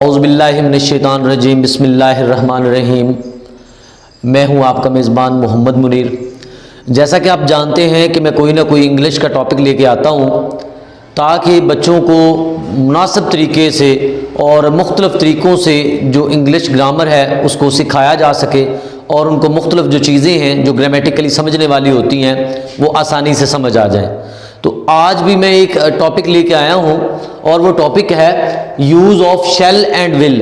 औज़ुबिल्लाहिमिनश्शैतानिर्रजीम बिस्मिल्लाहिर्रहमानिर्रहीम। मैं हूं आपका मेज़बान मोहम्मद मुनीर। जैसा कि आप जानते हैं कि मैं कोई ना कोई इंग्लिश का टॉपिक लेके आता हूं ताकि बच्चों को मुनासिब तरीके से और मुख्तलिफ़ तरीक़ों से जो इंग्लिश ग्रामर है उसको सिखाया जा सके और उनको मुख्तलिफ़ जो चीज़ें हैं जो ग्रामेटिकली समझने वाली होती हैं वो आसानी से समझ आ जाएँ। तो आज भी मैं एक टॉपिक लेके आया हूँ और वो टॉपिक है use of shall and will.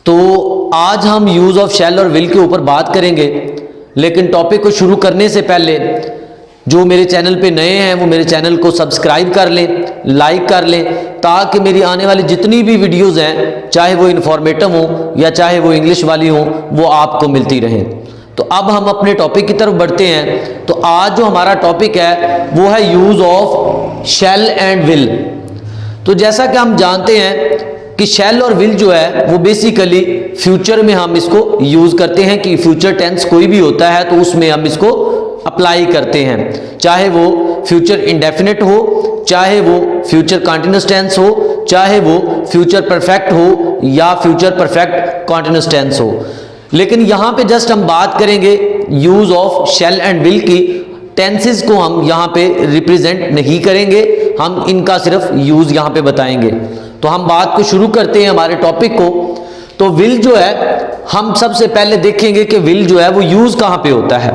तो आज हम यूज़ ऑफ शेल और विल के ऊपर बात करेंगे, लेकिन टॉपिक को शुरू करने से पहले जो मेरे चैनल पे नए हैं वो मेरे चैनल को सब्सक्राइब कर लें, लाइक कर लें, ताकि मेरी आने वाली जितनी भी वीडियोज़ हैं चाहे वो इन्फॉर्मेटिव हों या चाहे वो इंग्लिश वाली हों वो आपको मिलती रहें। तो अब हम अपने टॉपिक की तरफ बढ़ते हैं। तो आज जो हमारा टॉपिक है वो है use of shall and will. तो जैसा कि हम जानते हैं कि शेल और विल जो है वो बेसिकली फ्यूचर में हम इसको यूज़ करते हैं कि फ्यूचर टेंस कोई भी होता है तो उसमें हम इसको अप्लाई करते हैं, चाहे वो फ्यूचर इंडेफिनिट हो, चाहे वो फ्यूचर कंटीन्यूअस टेंस हो, चाहे वो फ्यूचर परफेक्ट हो या फ्यूचर परफेक्ट कंटीन्यूअस टेंस हो। लेकिन यहाँ पे जस्ट हम बात करेंगे use of shall and will की। टेंसेस को हम यहाँ पे रिप्रेजेंट नहीं करेंगे, हम इनका सिर्फ यूज़ यहाँ पे बताएंगे। तो हम बात को शुरू करते हैं हमारे टॉपिक को। तो विल जो है हम सबसे पहले देखेंगे कि विल जो है वो यूज़ कहाँ पे होता है।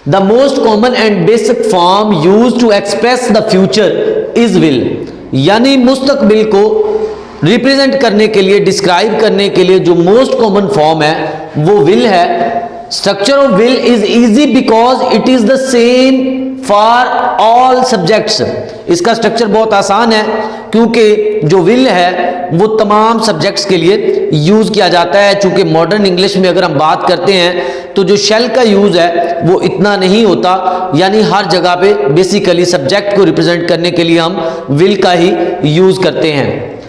The most common and basic form use to express the future is will, यानी मुस्तकबिल को रिप्रेजेंट करने के लिए, डिस्क्राइब करने के लिए जो मोस्ट कॉमन फॉर्म है वो विल है। Structure of will is easy because it is the same for all subjects. इसका स्ट्रक्चर बहुत आसान है क्योंकि जो विल है वो तमाम सब्जेक्ट्स के लिए यूज किया जाता है। चूंकि मॉडर्न इंग्लिश में अगर हम बात करते हैं तो जो शेल का यूज है वो इतना नहीं होता, यानी हर जगह पे बेसिकली सब्जेक्ट को रिप्रेजेंट करने के लिए हम विल का ही यूज करते हैं।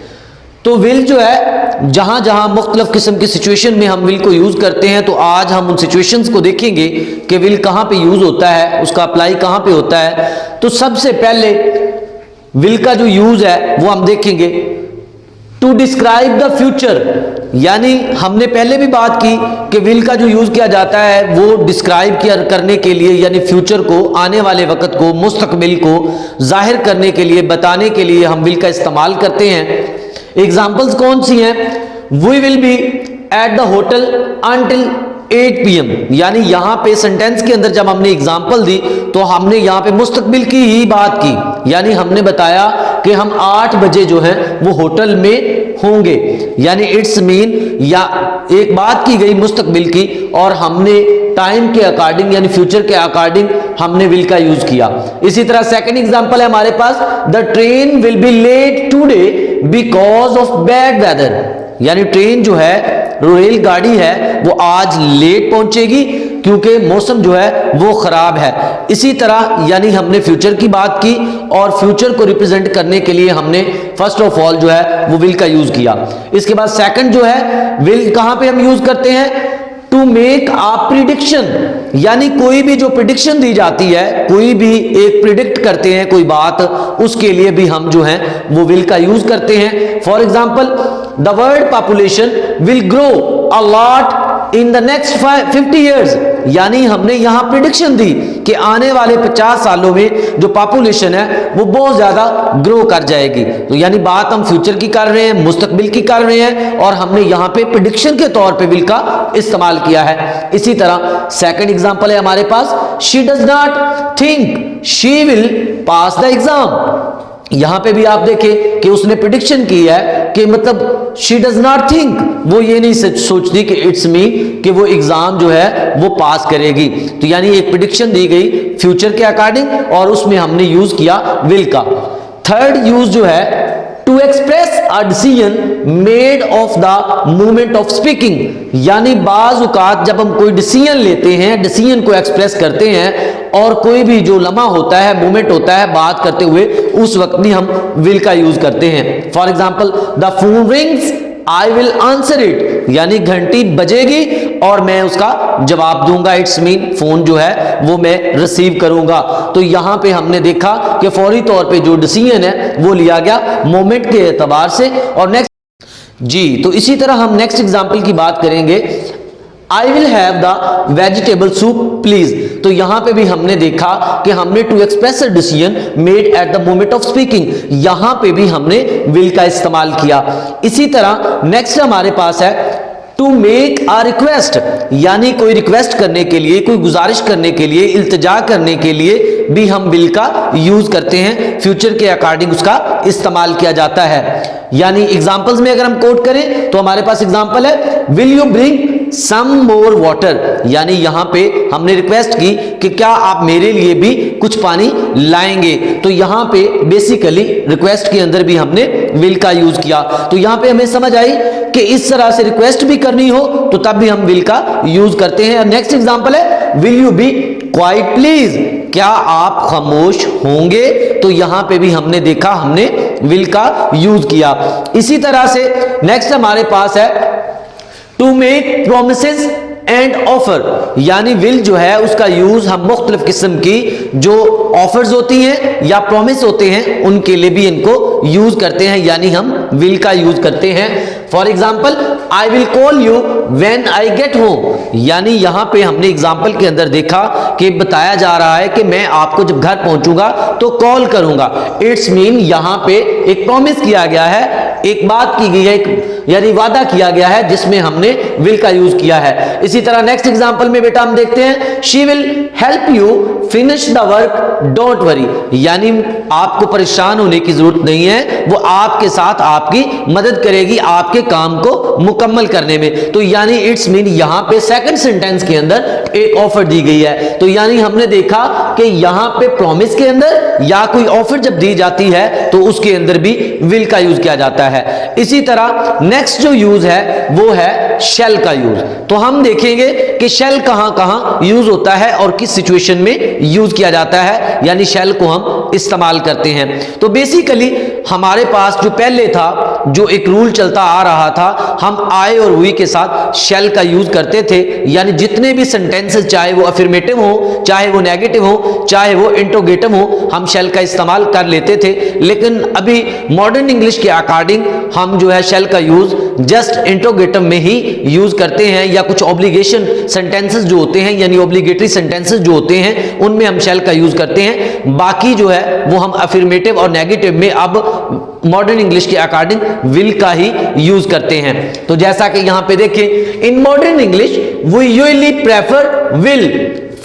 तो विल जो है जहां जहां मुख्तलिफ किस्म की सिचुएशन में हम विल को यूज करते हैं, तो आज हम उन सिचुएशंस को देखेंगे कि विल कहां पे यूज होता है, उसका अप्लाई कहां पे होता है। तो सबसे पहले विल का जो यूज है वो हम देखेंगे टू डिस्क्राइब द फ्यूचर, यानी हमने पहले भी बात की कि विल का जो यूज किया जाता है वो डिस्क्राइब किया करने के लिए, यानी फ्यूचर को, आने वाले वक्त को, मुस्तकबिल को जाहिर करने के लिए, बताने के लिए हम विल का इस्तेमाल करते हैं। एग्जाम्पल्स कौन सी हैं? We will be at the hotel until 8 PM, यानी यहाँ पे सेंटेंस के अंदर जब हमने एग्जाम्पल दी तो हमने यहाँ पे मुस्तकबिल की ही बात की, यानी हमने बताया कि हम 8 बजे जो है वो होटल में होंगे, यानी इट्स मीन, या एक बात की गई मुस्तकबिल की और हमने टाइम के अकॉर्डिंग यानी फ्यूचर के अकॉर्डिंग हमने विल का यूज किया। इसी तरह सेकंड एग्जांपल है हमारे पास, the train will be late today because of bad weather, यानी ट्रेन जो है, रेलगाड़ी है, वो आज लेट पहुंचेगी क्योंकि मौसम जो है वो खराब है। इसी तरह यानी हमने फ्यूचर की बात की और फ्यूचर को रिप्रेजेंट करने के लिए हमने फर्स्ट ऑफ ऑल जो है वो विल का यूज किया। इसके बाद सेकंड जो है विल कहां पे हम यूज करते हैं? टू मेक अ प्रिडिक्शन, यानी कोई भी जो प्रिडिक्शन दी जाती है, कोई भी एक प्रिडिक्ट करते हैं कोई बात, उसके लिए भी हम जो है वो विल का यूज करते हैं। For example, the world population will grow a lot in the next 50 years, यानी हमने यहां प्रिडिक्शन दी कि आने वाले 50 सालों में जो पॉपुलेशन है वो बहुत ज्यादा ग्रो कर जाएगी। तो यानी बात हम फ्यूचर की कर रहे हैं, मुस्तकबिल की कर रहे हैं और हमने यहां पे प्रिडिक्शन के तौर पे विल का इस्तेमाल किया है। इसी तरह सेकंड एग्जांपल है हमारे पास, she does not think she will pass the exam, यहां पे भी आप देखें कि उसने प्रिडिक्शन की है कि मतलब शी डज नॉट थिंक, वो ये नहीं सोचती कि इट्स मी कि वो एग्जाम जो है वो पास करेगी। तो यानी एक प्रिडिक्शन दी गई फ्यूचर के अकॉर्डिंग और उसमें हमने यूज किया विल का। थर्ड यूज जो है to express a decision made of the movement of speaking, यानी बाज औकात जब हम कोई डिसीजन लेते हैं, डिसीजन को एक्सप्रेस करते हैं और कोई भी जो लम्हा होता है, मूवमेंट होता है बात करते हुए, उस वक्त भी हम विल का यूज करते हैं। For example, the phone rings I will answer it, यानी घंटी बजेगी और मैं उसका जवाब दूंगा। इट्स मीन फोन जो है वो मैं रिसीव करूंगा। तो यहां पे हमने देखा कि फौरी तौर पे जो डिसीजन है वो लिया गया मोमेंट के एतबार से। और नेक्स्ट जी, तो इसी तरह हम नेक्स्ट एग्जाम्पल की बात करेंगे। I will have the vegetable soup please. तो यहां पे भी हमने देखा कि हमने to express a decision made at the moment of speaking, यहां पे भी हमने विल का इस्तेमाल किया। इसी तरह नेक्स्ट हमारे पास है टू मेक अ रिक्वेस्ट, यानी कोई रिक्वेस्ट करने के लिए, कोई गुजारिश करने के लिए, इल्तिजा करने के लिए भी हम विल का यूज करते हैं। फ्यूचर के अकॉर्डिंग उसका इस्तेमाल किया जाता है। यानी एग्जांपल्स में अगर हम कोट करें तो हमारे पास एग्जांपल है will you bring some more water, यानी यहां पे हमने रिक्वेस्ट की कि क्या आप मेरे लिए भी कुछ पानी लाएंगे। तो यहां पे बेसिकली रिक्वेस्ट के अंदर भी हमने विल का यूज किया। तो यहां पे हमें समझ आई कि इस तरह से रिक्वेस्ट भी करनी हो तो तब भी हम विल का यूज करते हैं। नेक्स्ट एग्जांपल है will you be quiet please, क्या आप खामोश होंगे। तो यहां पे भी हमने देखा हमने विल का यूज किया। इसी तरह से नेक्स्ट हमारे पास है to make promises and offer, यानी विल जो है उसका यूज हम मुख्तलिफ किस्म की जो ऑफर्स होती हैं या प्रॉमिस होते हैं उनके लिए भी इनको यूज करते हैं, यानी हम विल का यूज करते हैं। For example I will call you when I get home, यानी यहां पे हमने एग्जाम्पल के अंदर देखा कि बताया जा रहा है कि मैं आपको जब घर पहुंचूंगा तो कॉल करूंगा। इट्स मीन यहां पे एक प्रॉमिस किया गया है, एक बात की गई है, यानी वादा किया गया है जिसमें हमने विल का यूज किया है। इसी तरह नेक्स्ट एग्जांपल में बेटा हम देखते हैं she will help you finish the work don't worry, यानी आपको परेशान होने की जरूरत नहीं है, वो आपके साथ आपकी मदद करेगी आपके काम को मुकम्मल करने में। तो यानी इट्स मीन यहां पे सेकंड सेंटेंस के अंदर एक ऑफर दी गई है। तो यानी हमने देखा कि यहां पे प्रॉमिस के अंदर या कोई ऑफर जब दी जाती है तो उसके अंदर भी विल का यूज किया जाता है। इसी तरह नेक्स्ट जो यूज है वो है शैल का यूज। तो हम देखेंगे कि शैल कहां कहां यूज होता है और किस सिचुएशन में यूज किया जाता है, यानी शैल को हम इस्तेमाल करते हैं। तो बेसिकली हमारे पास जो पहले था जो एक रूल चलता आ रहा था, हम आई और वी के साथ शैल का यूज करते थे, यानी जितने भी सेंटेंसेस चाहे वो अफर्मेटिव हो, चाहे वो नेगेटिव हो, चाहे वो इंट्रोगेटिव हो, हम शैल का इस्तेमाल कर लेते थे। लेकिन अभी मॉडर्न इंग्लिश के अकॉर्डिंग हम जो है शैल का यूज जस्ट इंट्रोगेटिव में ही यूज करते हैं, या कुछ ऑब्लिगेशन सेंटेंसेस जो होते हैं यानी ऑब्लिगेटरी सेंटेंसेस जो होते हैं उनमें हम शैल का यूज करते हैं। बाकी जो है वो हम अफर्मेटिव और नेगेटिव में अब मॉडर्न इंग्लिश के अकॉर्डिंग विल का ही यूज करते हैं। तो जैसा कि यहां पे देखें, in modern English we usually prefer will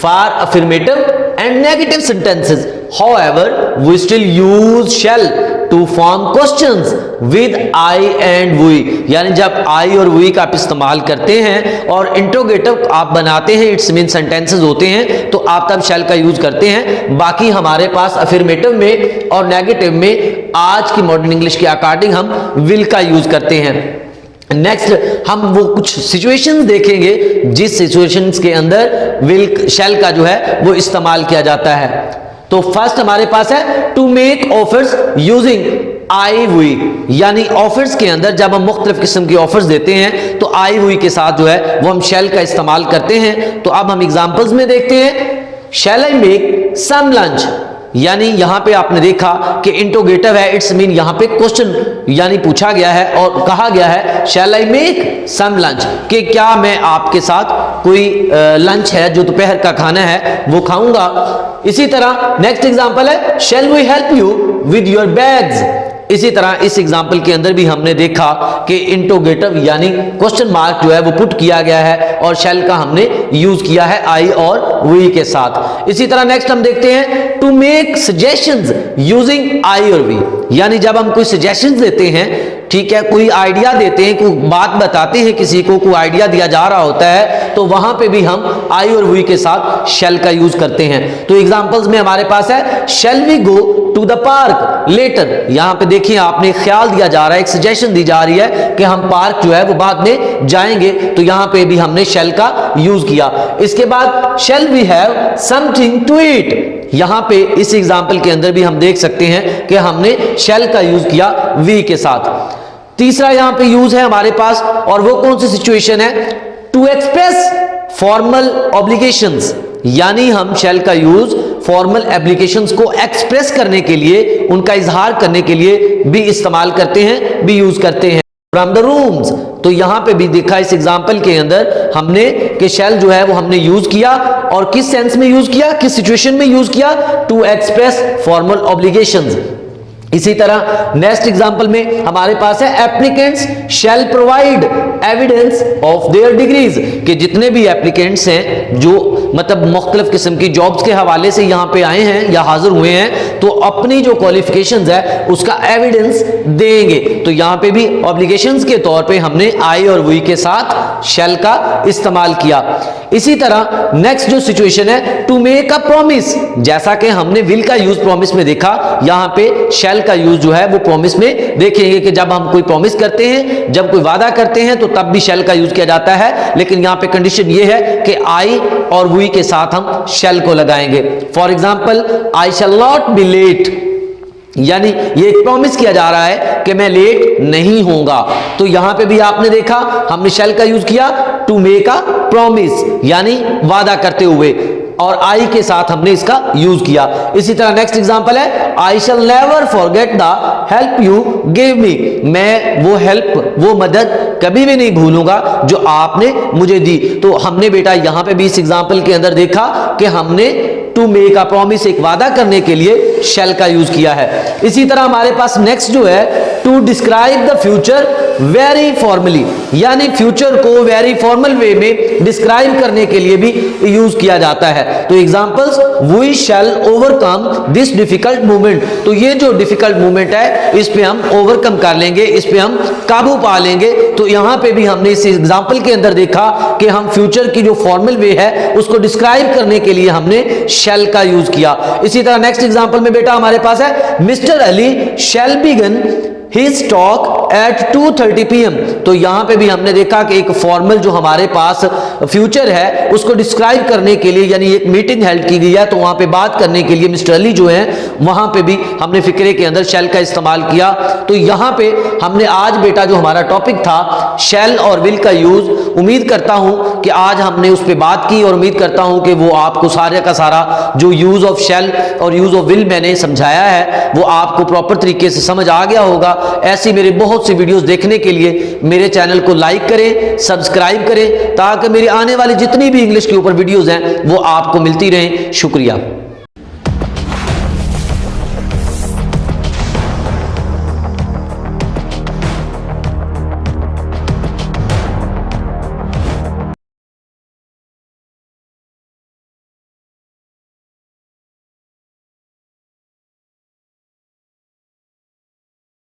for affirmative and negative sentences, however we still use shall to form questions with I and we, यानी जब I और we का आप इस्तेमाल करते हैं और इंट्रोगेटिव आप बनाते हैं, इट्स मीन सेंटेंसेस होते हैं, तो आप तब शैल का यूज करते हैं। बाकी हमारे पास अफर्मेटिव में और नेगेटिव में आज की मॉडर्न इंग्लिश के अकॉर्डिंग हम विल का यूज करते हैं। नेक्स्ट हम वो कुछ सिचुएशंस देखेंगे जिस सिचुएशंस के अंदर विल शैल का जो है वो इस्तेमाल किया जाता है। तो फर्स्ट हमारे पास है to make offers using I we, यानी ऑफर्स के अंदर जब हम मुख्तलिफ किस्म की ऑफर्स देते हैं तो आई वी के साथ जो है वो हम शैल का इस्तेमाल करते हैं। तो अब हम एग्जांपल्स में देखते हैं शैल आई मेक सम लंच, यानी यहां पे आपने देखा कि इंट्रोगेटिव है, इट्स मीन यहां पे क्वेश्चन यानी पूछा गया है और कहा गया है शैल आई मेक सम लंच, कि क्या मैं आपके साथ कोई लंच है जो दोपहर का खाना है वो खाऊंगा। इसी तरह नेक्स्ट एग्जांपल है shall we help you with your bags. इसी तरह इस एग्जाम्पल के अंदर भी हमने देखा कि इंट्रोगेटिव यानी क्वेश्चन मार्क जो है वो पुट किया गया है और शैल का हमने यूज किया है आई और वी के साथ। इसी तरह नेक्स्ट हम देखते हैं to make suggestions using I और वी, यानी जब हम कोई सजेशंस देते हैं, ठीक है, कोई आइडिया देते हैं, कोई बात बताते हैं, किसी को कोई आइडिया दिया जा रहा होता है, तो वहां पे भी हम आई और वी के साथ शैल का यूज करते हैं। तो एग्जांपल्स में हमारे पास है shall we go to the park later, यहां पे देखिए आपने ख्याल दिया जा रहा है, एक सजेशन दी जा रही है कि हम पार्क जो है वो बाद में जाएंगे, तो यहां पे भी हमने शैल का यूज किया। इसके बाद shall we have something to eat, यहां पे इस एग्जाम्पल के अंदर भी हम देख सकते हैं कि हमने शैल का यूज किया वी के साथ। तीसरा यहां पे यूज है हमारे पास, और वो कौन सी सिचुएशन है, टू एक्सप्रेस फॉर्मल ऑब्लिगेशंस, यानी हम शैल का यूज फॉर्मल एप्लीकेशंस को एक्सप्रेस करने के लिए, उनका इजहार करने के लिए भी इस्तेमाल करते हैं, भी यूज करते हैं। From the rooms. तो यहां पे भी देखा इस एग्जांपल के अंदर हमने कि शेल जो है वो हमने यूज किया, और किस सेंस में यूज किया, किस सिचुएशन में यूज किया, टू एक्सप्रेस फॉर्मल ऑब्लिगेशंस। इसी तरह नेक्स्ट एग्जांपल में हमारे पास है applicants shell provide evidence of their degrees, कि जितने भी एप्लीकेंट्स हैं जो मतलब मुख्तलिफ किस्म की जॉब्स के हवाले से यहाँ पे आए हैं या हाजिर हुए हैं, तो अपनी जो क्वालिफिकेशंस है उसका एविडेंस देंगे। तो यहाँ पे भी ऑब्लिगेशंस के तौर पे हमने आई और वी के साथ शैल का इस्तेमाल किया। इसी तरह नेक्स्ट जो सिचुएशन है टू मेक अ प्रॉमिस, जैसा कि हमने विल का यूज प्रॉमिस में देखा, यहाँ पे शैल का यूज जो है वो प्रॉमिस में देखेंगे कि जब हम कोई प्रॉमिस करते हैं, जब कोई वादा करते हैं, तो तब भी शैल का यूज किया जाता है। लेकिन यहां पे कंडीशन ये है कि आई और वी के साथ हम शैल को लगाएंगे। For example I shall not be late, यानी ये एक प्रॉमिस किया जा रहा है कि मैं लेट नहीं होऊंगा। तो यहां पे भी आपने देखा हमने शैल का यूज किया टू मेक अ प्रॉमिस, यानी वादा करते हुए, और आई के साथ हमने इसका यूज किया। इसी तरह नेक्स्ट एग्जांपल है I shall never forget the help you give me, मैं वो हेल्प, वो मदद कभी भी नहीं भूलूंगा जो आपने मुझे दी। तो हमने बेटा यहां पे भी इस एग्जांपल के अंदर देखा कि हमने टू मेक अ प्रॉमिस, एक वादा करने के लिए शैल का यूज किया है। इसी तरह हमारे पास नेक्स्ट जो है to describe the future very formally, यानी फ्यूचर को वेरी फॉर्मल वे में डिस्क्राइब करने के लिए भी यूज किया जाता है। तो examples we shall overcome this difficult movement, तो ये जो डिफिकल्ट मूवमेंट है इस पे हम ओवरकम कर लेंगे, इस पे हम काबू पा लेंगे। तो यहां पे भी हमने इस एग्जांपल के अंदर देखा कि हम फ्यूचर की जो फॉर्मल वे है उसको डिस्क्राइब करने के लिए हमने शैल का यूज किया। इसी तरह नेक्स्ट एग्जांपल में बेटा हमारे पास है mister Ali shall begin his talk at 2:30 PM। तो यहां पे भी हमने देखा कि एक फॉर्मल जो हमारे पास फ्यूचर है उसको डिस्क्राइब करने के लिए, यानी एक मीटिंग हेल्ड की गई है, तो वहां पे बात करने के लिए मिस्टर अली जो है वहां पे भी हमने फिक्रे के अंदर शैल का इस्तेमाल किया। तो यहां पे हमने आज बेटा जो हमारा टॉपिक था शैल और विल का यूज, उम्मीद करता हूं कि आज हमने उस पर बात की, और उम्मीद करता हूं कि वो आपको सारे का सारा जो यूज ऑफ शैल और यूज ऑफ विल मैंने समझाया है वो आपको प्रॉपर तरीके से समझ आ गया होगा। ऐसी मेरे बहुत सी वीडियोस देखने के लिए मेरे चैनल को लाइक करें, सब्सक्राइब करें, ताकि मेरी आने वाली जितनी भी इंग्लिश के ऊपर वीडियोस हैं वो आपको मिलती रहें। शुक्रिया।